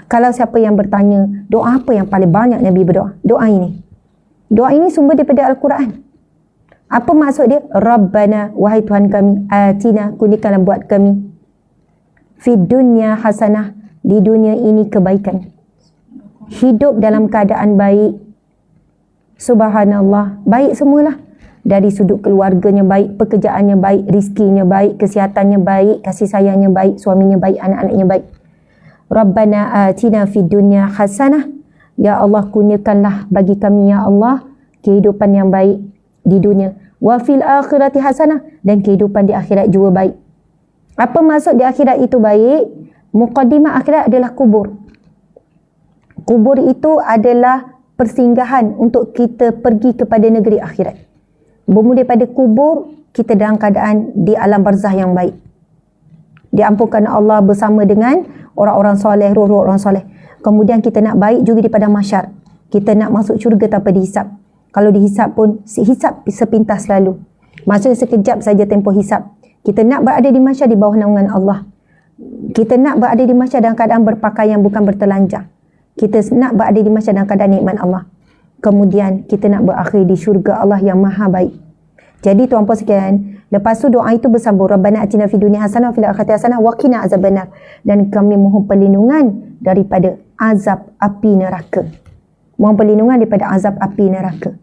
Kalau siapa yang bertanya, doa apa yang paling banyak Nabi berdoa? Doa ini. Doa ini sumber daripada Al-Quran. Apa maksud dia? Rabbana, wahai Tuhan kami, atina, kurniakanlah buat kami, fid dunya hasanah, di dunia ini kebaikan. Hidup dalam keadaan baik. Subhanallah, baik semualah. Dari sudut keluarganya baik, pekerjaannya baik, rizkinya baik, kesihatannya baik, kasih sayangnya baik, suaminya baik, anak-anaknya baik. Rabbana atina fid dunya hasanah. Ya Allah, kurniakanlah bagi kami ya Allah kehidupan yang baik di dunia. Wa fil akhirati hasanah, dan kehidupan di akhirat juga baik. Apa maksud di akhirat itu baik? Muqaddimah akhirat adalah kubur. Kubur itu adalah persinggahan untuk kita pergi kepada negeri akhirat. Bermula daripada kubur, kita dalam keadaan di alam barzah yang baik. Diampunkan Allah bersama dengan orang-orang soleh, roh-roh orang soleh. Kemudian kita nak baik juga di padang mahsyar. Kita nak masuk syurga tanpa dihisap. Kalau dihisap pun, hisap sepintas lalu. Maksudnya sekejap saja tempoh hisap. Kita nak berada di mahsyar di bawah naungan Allah. Kita nak berada di mahsyar dalam keadaan berpakaian bukan bertelanjang. Kita nak berada di mahsyar dalam keadaan nikmat Allah. Kemudian kita nak berakhir di syurga Allah yang maha baik. Jadi tuan-puan sekalian, lepas tu doa itu bersambung, Rabbana atina fid dunya hasanah wa fil akhirati hasanah wa qina azabannar, dan kami mohon perlindungan daripada azab api neraka. Mohon perlindungan daripada azab api neraka.